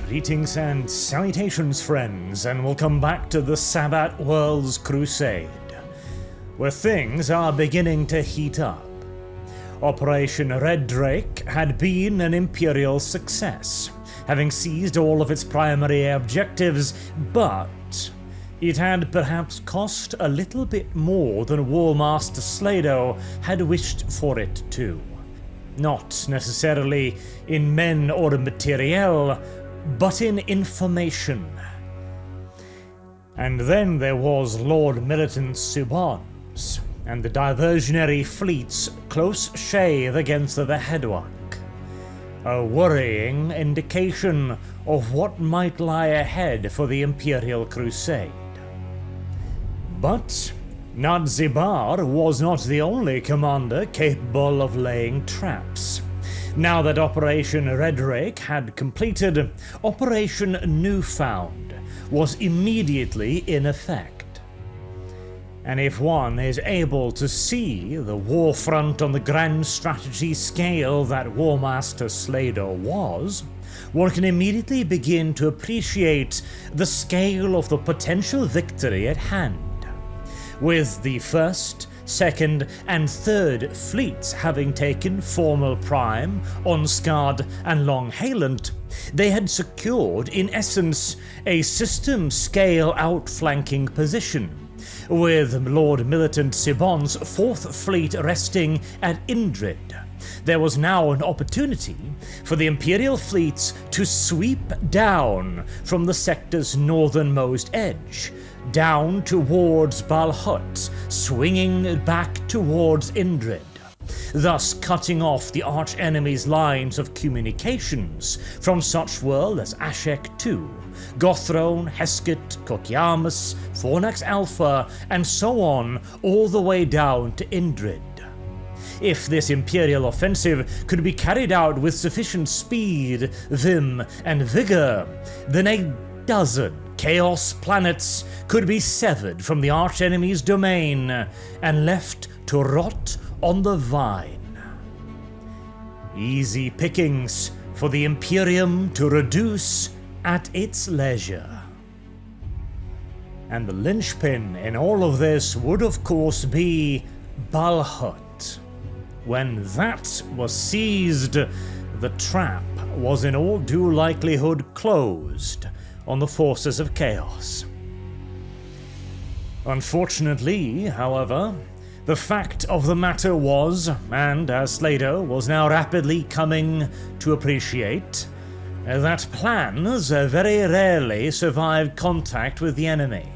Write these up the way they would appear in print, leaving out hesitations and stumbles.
Greetings and salutations, friends, and welcome back to the Sabbat Worlds Crusade, where things are beginning to heat up. Operation Red Drake had been an Imperial success, having seized all of its primary objectives, but it had perhaps cost a little bit more than Warmaster Slaydo had wished for it to. Not necessarily in men or materiel, but in information. And then there was Lord Militant Subons, and the diversionary fleet's close shave against the Headwalk. A worrying indication of what might lie ahead for the Imperial Crusade. But Nadzibar was not the only commander capable of laying traps. Now that Operation Red Drake had completed, Operation Newfound was immediately in effect. And if one is able to see the war front on the grand strategy scale that Warmaster Slaydo was, one can immediately begin to appreciate the scale of the potential victory at hand. With the 1st, 2nd, and 3rd fleets having taken Formal Prime, Onscard, and Long Hayland, they had secured, in essence, a system-scale outflanking position, with Lord Militant Sibon's 4th fleet resting at Indrid. There was now an opportunity for the Imperial fleets to sweep down from the sector's northernmost edge, down towards Balhut, swinging back towards Indrid, thus cutting off the arch-enemy's lines of communications from such worlds as Ashek II, Gothrone, Heskett, Kokiamus, Fornax Alpha, and so on, all the way down to Indrid. If this Imperial offensive could be carried out with sufficient speed, vim, and vigor, then a dozen Chaos planets could be severed from the arch-enemy's domain and left to rot on the vine. Easy pickings for the Imperium to reduce at its leisure. And the linchpin in all of this would of course be Balhut. When that was seized, the trap was in all due likelihood closed on the forces of chaos. Unfortunately, however, the fact of the matter was, and as Slaydo was now rapidly coming to appreciate, that plans very rarely survive contact with the enemy.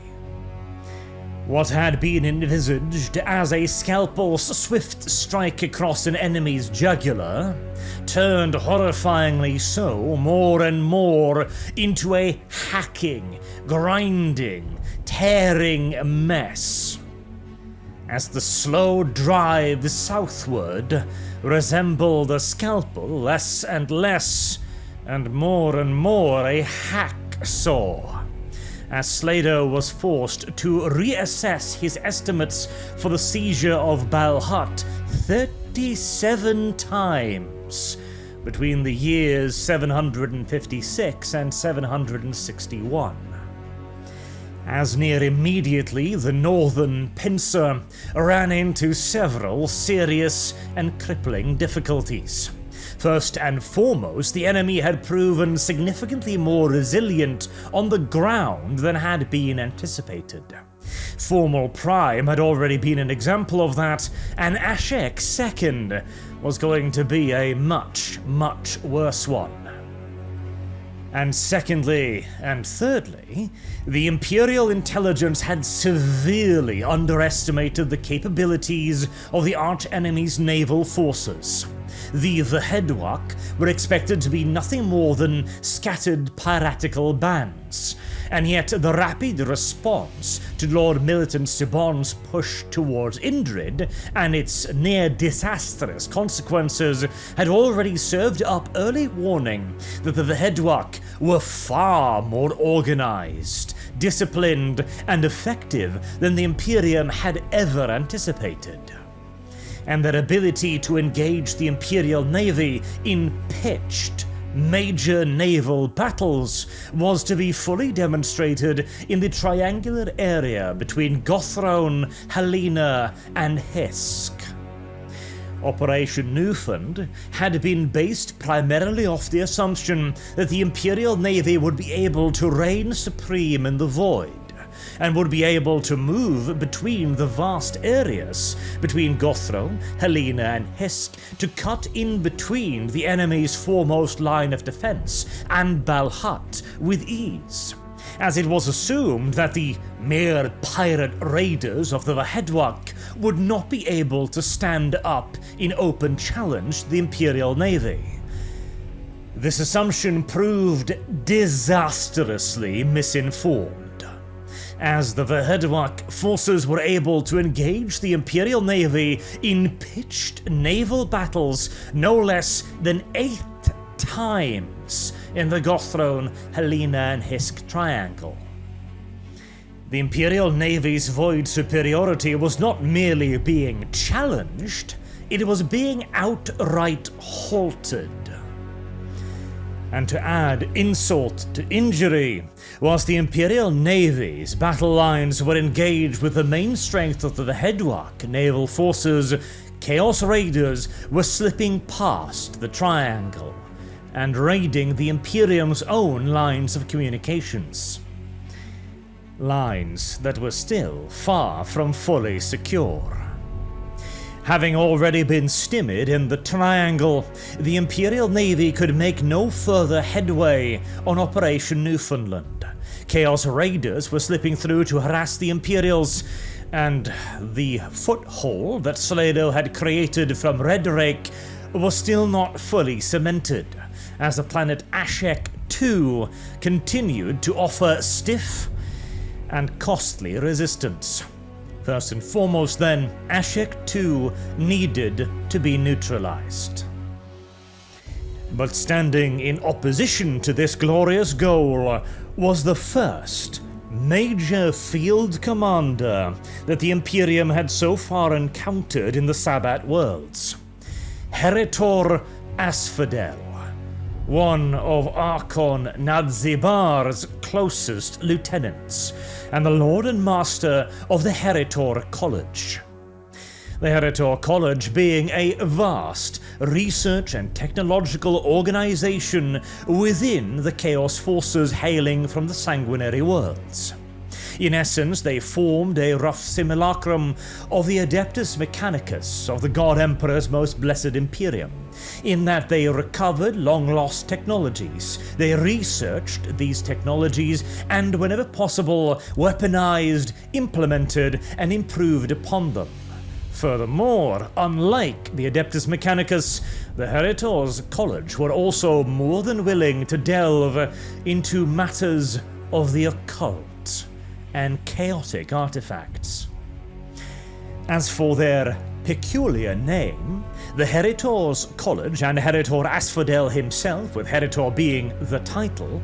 What had been envisaged as a scalpel's swift strike across an enemy's jugular turned horrifyingly so more and more into a hacking, grinding, tearing mess, as the slow drive southward resembled a scalpel less and less, and more a hacksaw, as Slaydo was forced to reassess his estimates for the seizure of Balhut 37 times between the years 756 and 761. As near immediately the northern pincer ran into several serious and crippling difficulties. First and foremost, the enemy had proven significantly more resilient on the ground than had been anticipated. Formal Prime had already been an example of that, and Ashek II was going to be a much worse one. And secondly, and thirdly, the Imperial intelligence had severely underestimated the capabilities of the arch-enemy's naval forces. The Headwalk were expected to be nothing more than scattered piratical bands, and yet the rapid response to Lord Militant Sibon's push towards Indrid and its near-disastrous consequences had already served up early warning that the Headwalk were far more organized, disciplined, and effective than the Imperium had ever anticipated. And their ability to engage the Imperial Navy in pitched, major naval battles was to be fully demonstrated in the triangular area between Gothrone, Helena, and Hisk. Operation Newfound had been based primarily off the assumption that the Imperial Navy would be able to reign supreme in the void, and would be able to move between the vast areas between Gothrone, Helena, and Hisk to cut in between the enemy's foremost line of defense and Balhat with ease, as it was assumed that the mere pirate raiders of the Vahedwak would not be able to stand up in open challenge to the Imperial Navy. This assumption proved disastrously misinformed, as the Vahedwak forces were able to engage the Imperial Navy in pitched naval battles no less than 8 times in the Gothrone, Helena, and Hisk triangle. The Imperial Navy's void superiority was not merely being challenged, it was being outright halted. And to add insult to injury, whilst the Imperial Navy's battle lines were engaged with the main strength of the Vahedwak naval forces, Chaos Raiders were slipping past the triangle and raiding the Imperium's own lines of communications. Lines that were still far from fully secure. Having already been stymied in the triangle, the Imperial Navy could make no further headway on Operation Newfoundland. Chaos Raiders were slipping through to harass the Imperials, and the foothold that Slaydo had created from Red Rake was still not fully cemented, as the planet Ashek II continued to offer stiff and costly resistance. First and foremost then, Ashek II needed to be neutralized. But standing in opposition to this glorious goal was the first major field commander that the Imperium had so far encountered in the Sabbat Worlds. Heritor Asphodel, one of Archon Nadzibar's closest lieutenants, and the Lord and Master of the Heritor College. The Heritor College being a vast research and technological organization within the Chaos Forces hailing from the Sanguinary Worlds. In essence, they formed a rough simulacrum of the Adeptus Mechanicus of the God Emperor's most blessed Imperium, in that they recovered long-lost technologies, they researched these technologies, and whenever possible, weaponized, implemented, and improved upon them. Furthermore, unlike the Adeptus Mechanicus, the Heritor's College were also more than willing to delve into matters of the occult and chaotic artifacts. As for their peculiar name, the Heritor's College and Heritor Asphodel himself, with Heritor being the title,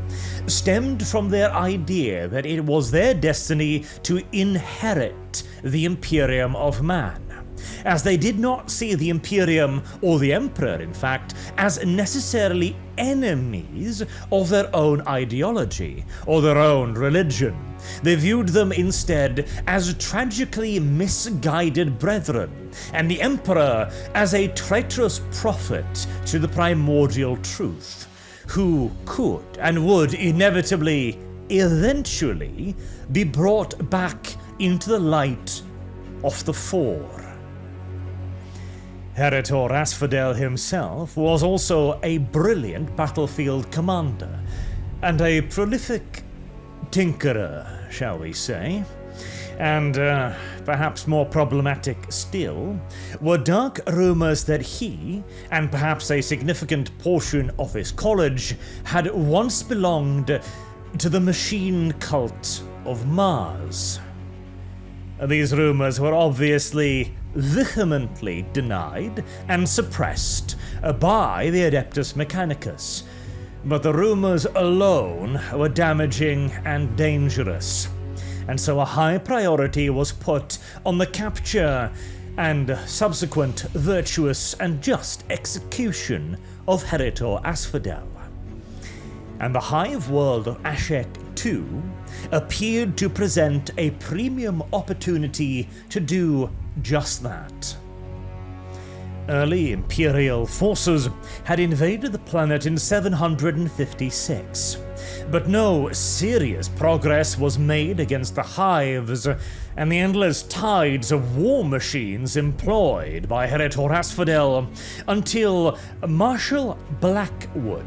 stemmed from their idea that it was their destiny to inherit the Imperium of Man, as they did not see the Imperium, or the Emperor in fact, as necessarily enemies of their own ideology or their own religion. They viewed them instead as tragically misguided brethren, and the Emperor as a traitorous prophet to the primordial truth, who could and would inevitably, eventually, be brought back into the light of the Four. Heritor Asphodel himself was also a brilliant battlefield commander, and a prolific tinkerer, shall we say. And perhaps more problematic still, were dark rumors that he, and perhaps a significant portion of his college, had once belonged to the machine cult of Mars. These rumors were obviously vehemently denied and suppressed by the Adeptus Mechanicus, but the rumors alone were damaging and dangerous, and so a high priority was put on the capture and subsequent virtuous and just execution of Heritor Asphodel. and the Hive world of Ashek II appeared to present a premium opportunity to do just that. Early Imperial forces had invaded the planet in 756, but no serious progress was made against the Hives and the endless tides of war machines employed by Heritor Asphodel until Marshal Blackwood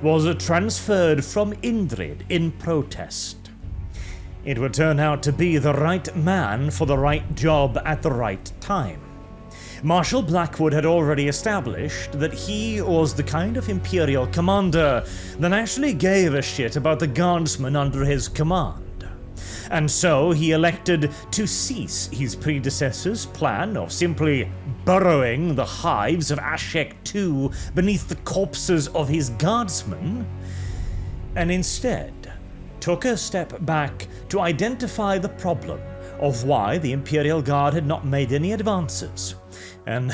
was transferred from Indrid in protest. It would turn out to be the right man for the right job at the right time. Marshal Blackwood had already established that he was the kind of Imperial commander that actually gave a shit about the guardsmen under his command. And so he elected to cease his predecessor's plan of simply burrowing the hives of Ashek II beneath the corpses of his guardsmen, and instead took a step back to identify the problem of why the Imperial Guard had not made any advances. And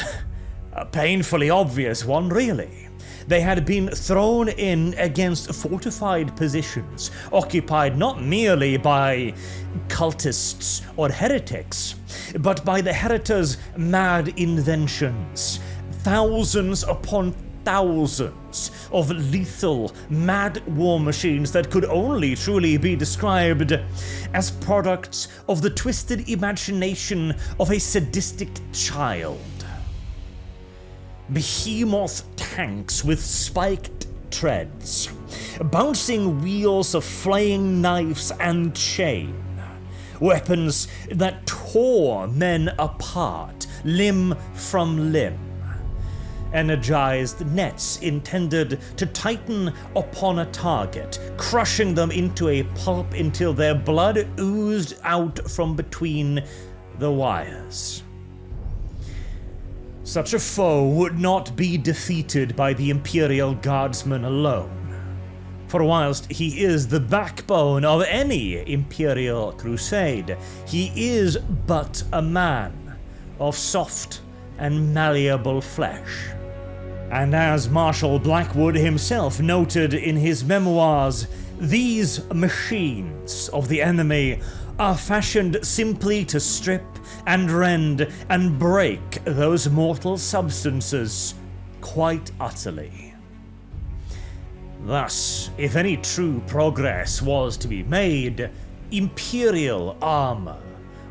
a painfully obvious one, really. They had been thrown in against fortified positions, occupied not merely by cultists or heretics, but by the Heritor's mad inventions. Thousands upon thousands of lethal, mad war machines that could only truly be described as products of the twisted imagination of a sadistic child. Behemoth tanks with spiked treads, bouncing wheels of flaying knives and chain, weapons that tore men apart, limb from limb, energized nets intended to tighten upon a target, crushing them into a pulp until their blood oozed out from between the wires. Such a foe would not be defeated by the Imperial Guardsman alone, for whilst he is the backbone of any Imperial crusade, he is but a man of soft and malleable flesh. And as Marshal Blackwood himself noted in his memoirs, these machines of the enemy are fashioned simply to strip and rend and break those mortal substances quite utterly. Thus, if any true progress was to be made, Imperial armor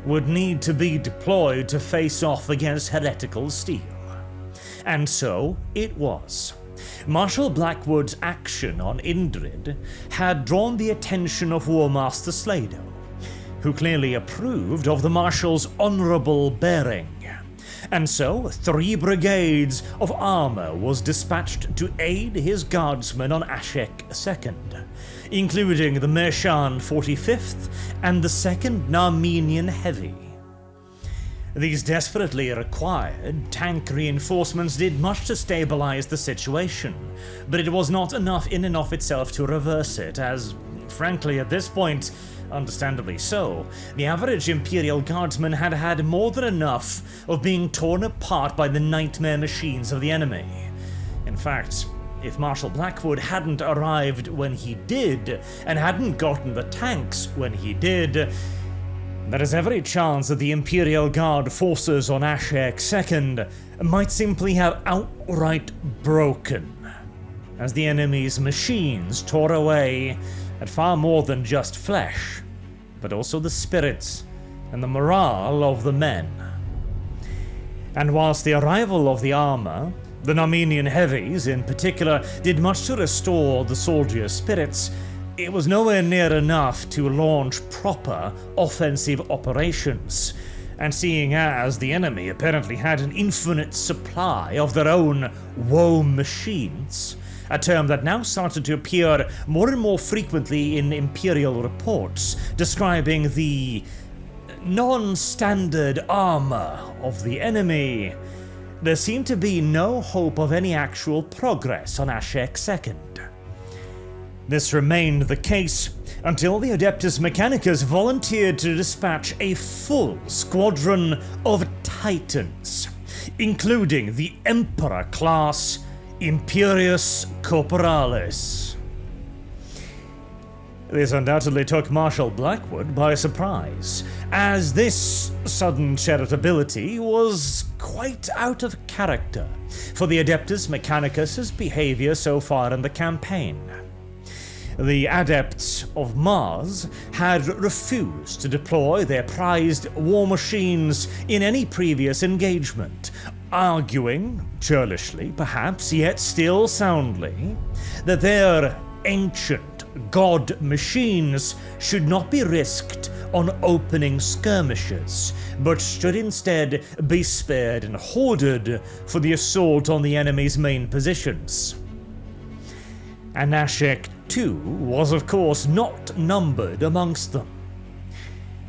would need to be deployed to face off against heretical steel. And so it was. Marshal Blackwood's action on Indrid had drawn the attention of Warmaster Slaydo, who clearly approved of the Marshal's honorable bearing. And so 3 brigades of armor was dispatched to aid his guardsmen on Ashek II, including the Mershan 45th and the 2nd Narmenian Heavy. These desperately required tank reinforcements did much to stabilize the situation, but it was not enough in and of itself to reverse it, as, frankly, at this point, understandably so, the average Imperial Guardsman had had more than enough of being torn apart by the nightmare machines of the enemy. In fact, if Marshal Blackwood hadn't arrived when he did, and hadn't gotten the tanks when he did, there is every chance that the Imperial Guard forces on Ashek II might simply have outright broken, as the enemy's machines tore away at far more than just flesh, but also the spirits and the morale of the men. And whilst the arrival of the armor, the Narmenian Heavies in particular, did much to restore the soldiers' spirits, it was nowhere near enough to launch proper offensive operations, and seeing as the enemy apparently had an infinite supply of their own woe machines, a term that now started to appear more and more frequently in Imperial reports describing the non-standard armor of the enemy, there seemed to be no hope of any actual progress on Ashek II. This remained the case until the Adeptus Mechanicus volunteered to dispatch a full squadron of Titans, including the Emperor class Imperius Corporalis. This undoubtedly took Marshal Blackwood by surprise, as this sudden charitability was quite out of character for the Adeptus Mechanicus' behavior so far in the campaign. The Adepts of Mars had refused to deploy their prized war machines in any previous engagement, arguing, churlishly perhaps, yet still soundly, that their ancient god machines should not be risked on opening skirmishes, but should instead be spared and hoarded for the assault on the enemy's main positions. Anashek, too, was of course not numbered amongst them.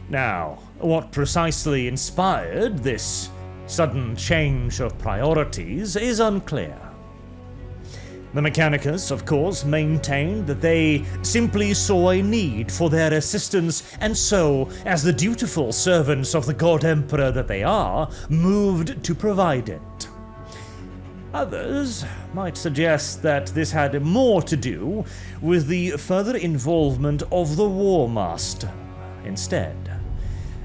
Now, what precisely inspired this sudden change of priorities is unclear. The Mechanicus, of course, maintained that they simply saw a need for their assistance, and so, as the dutiful servants of the God Emperor that they are, moved to provide it. Others might suggest that this had more to do with the further involvement of the Warmaster instead,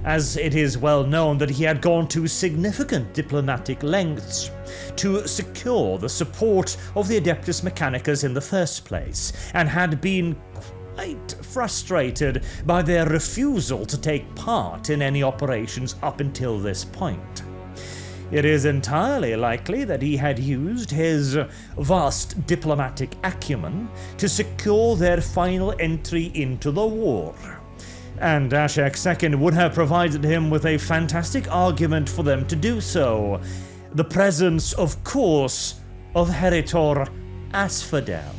as it is well known that he had gone to significant diplomatic lengths to secure the support of the Adeptus Mechanicus in the first place, and had been quite frustrated by their refusal to take part in any operations up until this point. It is entirely likely that he had used his vast diplomatic acumen to secure their final entry into the war, and Ashek II would have provided him with a fantastic argument for them to do so. The presence, of course, of Heritor Asphodel,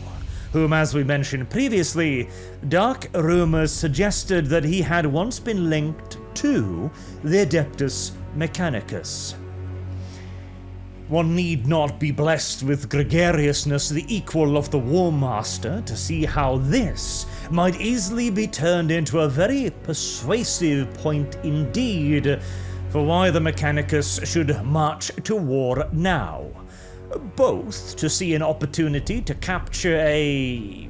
whom, as we mentioned previously, dark rumors suggested that he had once been linked to the Adeptus Mechanicus. One need not be blessed with gregariousness the equal of the Warmaster to see how this might easily be turned into a very persuasive point indeed for why the Mechanicus should march to war now, both to see an opportunity to capture a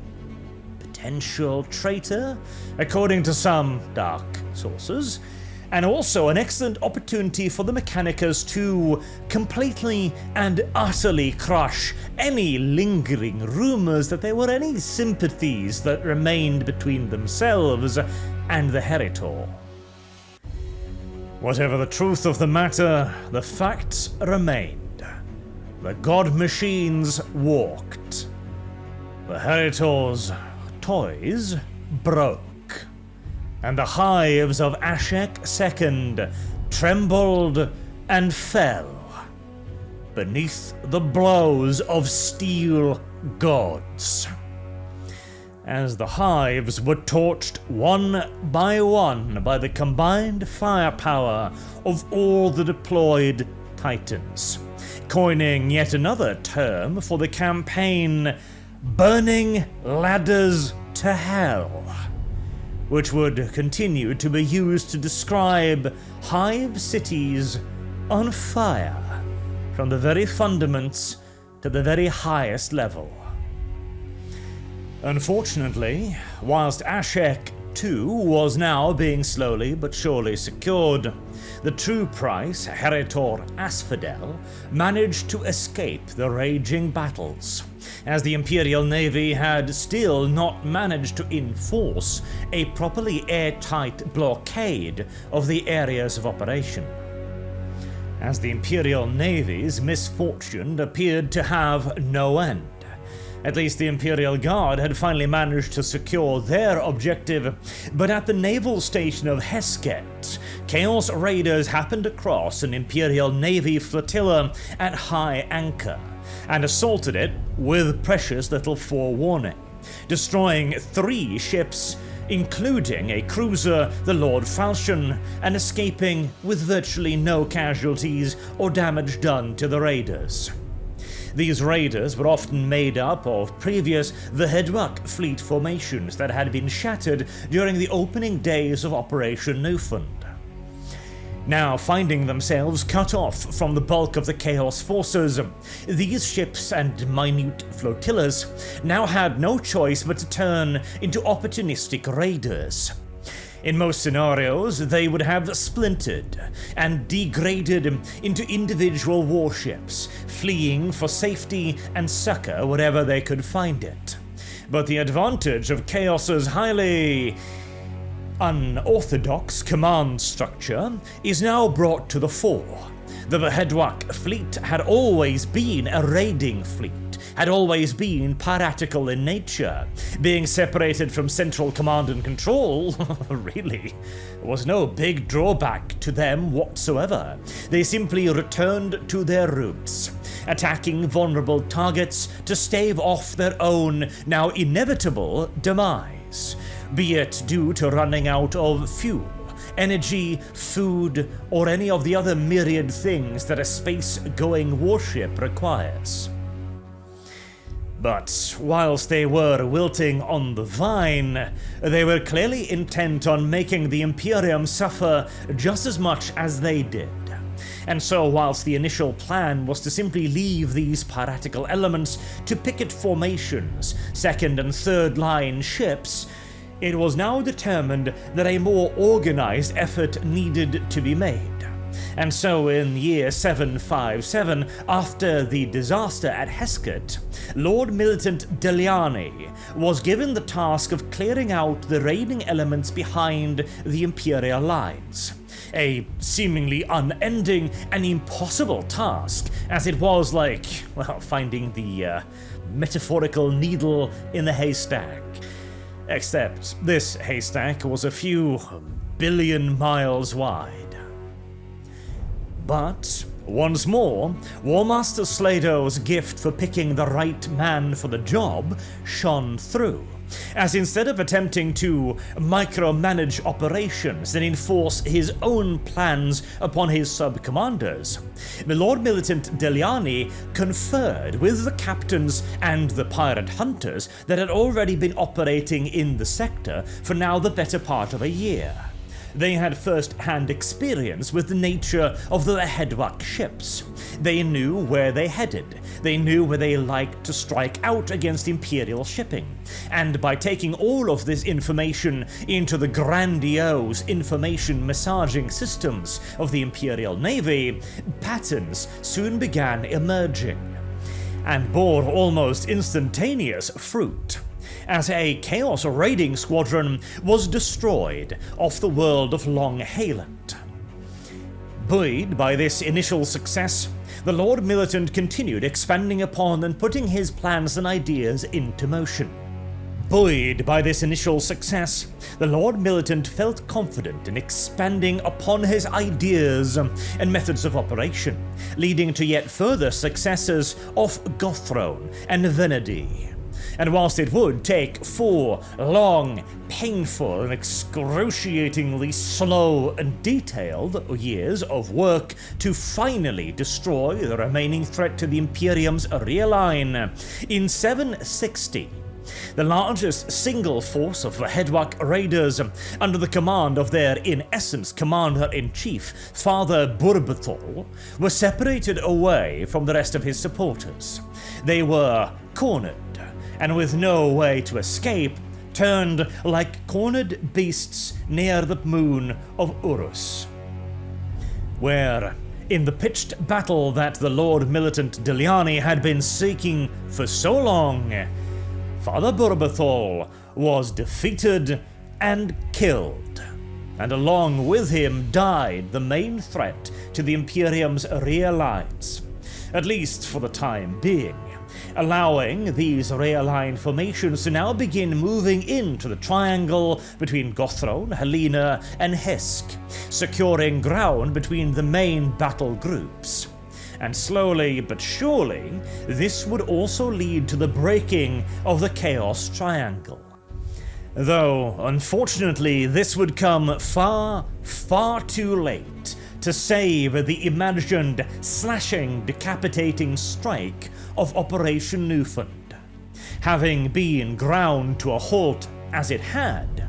potential traitor, according to some dark sources, and also an excellent opportunity for the Mechanicus to completely and utterly crush any lingering rumors that there were any sympathies that remained between themselves and the Heritor. Whatever the truth of the matter, the facts remained. The god machines walked. The Heritor's toys broke, and the hives of Ashek II trembled and fell beneath the blows of steel gods, as the hives were torched one by the combined firepower of all the deployed titans, coining yet another term for the campaign, burning ladders to hell, which would continue to be used to describe hive cities on fire from the very fundaments to the very highest level. Unfortunately, whilst Ashek II was now being slowly but surely secured, the true price, Heritor Asphodel, managed to escape the raging battles, as the Imperial Navy had still not managed to enforce a properly airtight blockade of the areas of operation. As the Imperial Navy's misfortune appeared to have no end. At least the Imperial Guard had finally managed to secure their objective, but at the naval station of Hesket, Chaos Raiders happened across an Imperial Navy flotilla at high anchor, and assaulted it with precious little forewarning, destroying 3 ships, including a cruiser, the Lord Falchion, and escaping with virtually no casualties or damage done to the raiders. These raiders were often made up of previous Vahedwak fleet formations that had been shattered during the opening days of Operation Newfound. Now finding themselves cut off from the bulk of the Chaos forces, these ships and minute flotillas now had no choice but to turn into opportunistic raiders. In most scenarios, they would have splintered and degraded into individual warships, fleeing for safety and succor wherever they could find it. But the advantage of Chaos's highly unorthodox command structure is now brought to the fore. The Hedwak fleet had always been a raiding fleet, had always been piratical in nature. Being separated from central command and control, really, was no big drawback to them whatsoever. They simply returned to their roots, attacking vulnerable targets to stave off their own, now inevitable, demise, be it due to running out of fuel, energy, food, or any of the other myriad things that a space-going warship requires. But whilst they were wilting on the vine, they were clearly intent on making the Imperium suffer just as much as they did. And so whilst the initial plan was to simply leave these piratical elements to picket formations, second and third line ships, it was now determined that a more organized effort needed to be made. And so in year 757, after the disaster at Heskett, Lord Militant Deliani was given the task of clearing out the raiding elements behind the Imperial lines. A seemingly unending and impossible task, as it was like, well, finding the metaphorical needle in the haystack. Except this haystack was a few billion miles wide. But, once more, Warmaster Slaydo's gift for picking the right man for the job shone through, as instead of attempting to micromanage operations and enforce his own plans upon his sub-commanders, the Lord Militant Deliani conferred with the captains and the pirate hunters that had already been operating in the sector for now the better part of a year. They had first-hand experience with the nature of the Hedwak ships. They knew where they headed. They knew where they liked to strike out against Imperial shipping. And by taking all of this information into the grandiose information massaging systems of the Imperial Navy, patterns soon began emerging, and bore almost instantaneous fruit, as a Chaos raiding squadron was destroyed off the world of Long Hayland. Buoyed by this initial success, the Lord Militant continued expanding upon and putting his plans and ideas into motion. Buoyed by this initial success, the Lord Militant felt confident in expanding upon his ideas and methods of operation, leading to yet further successes off Gothrone and Venedy. And whilst it would take 4 long, painful, and excruciatingly slow and detailed years of work to finally destroy the remaining threat to the Imperium's rear line, in 760, the largest single force of the Hedwak raiders, under the command of their, in essence, commander-in-chief, Father Burbathol, were separated away from the rest of his supporters. They were cornered, and with no way to escape, turned like cornered beasts near the moon of Urus, where, in the pitched battle that the Lord Militant Deliani had been seeking for so long, Father Burbathol was defeated and killed, and along with him died the main threat to the Imperium's rear lines, at least for the time being, allowing these rear line formations to now begin moving into the triangle between Gothrone, Helena, and Hesk, securing ground between the main battle groups. And slowly but surely, this would also lead to the breaking of the Chaos Triangle. Though, unfortunately, this would come far, far too late to save the imagined slashing, decapitating strike of Operation Newfound. Having been ground to a halt as it had,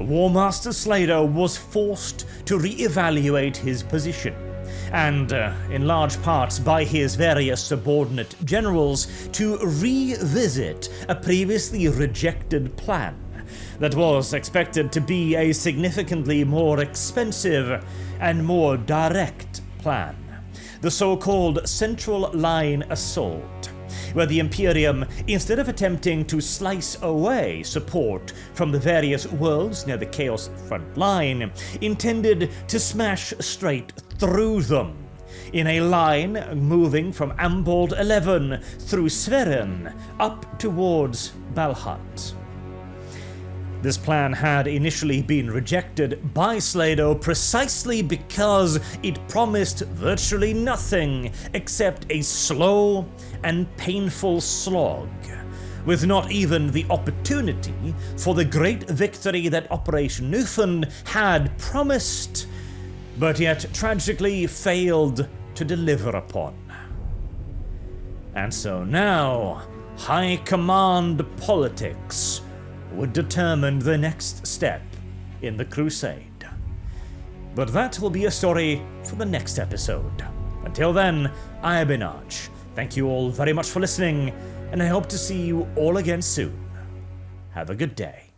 Warmaster Slaydo was forced to re-evaluate his position, and, in large parts by his various subordinate generals, to revisit a previously rejected plan that was expected to be a significantly more expensive and more direct plan, the so-called Central Line Assault, where the Imperium, instead of attempting to slice away support from the various worlds near the Chaos front line, intended to smash straight through them, in a line moving from Ambold 11 through Sverren up towards Balhat. This plan had initially been rejected by Slaydo precisely because it promised virtually nothing except a slow and painful slog, with not even the opportunity for the great victory that Operation Newfound had promised, but yet tragically failed to deliver upon. And so now, High Command politics would determine the next step in the crusade. But that will be a story for the next episode. Until then, I have been Arch. Thank you all very much for listening, and I hope to see you all again soon. Have a good day.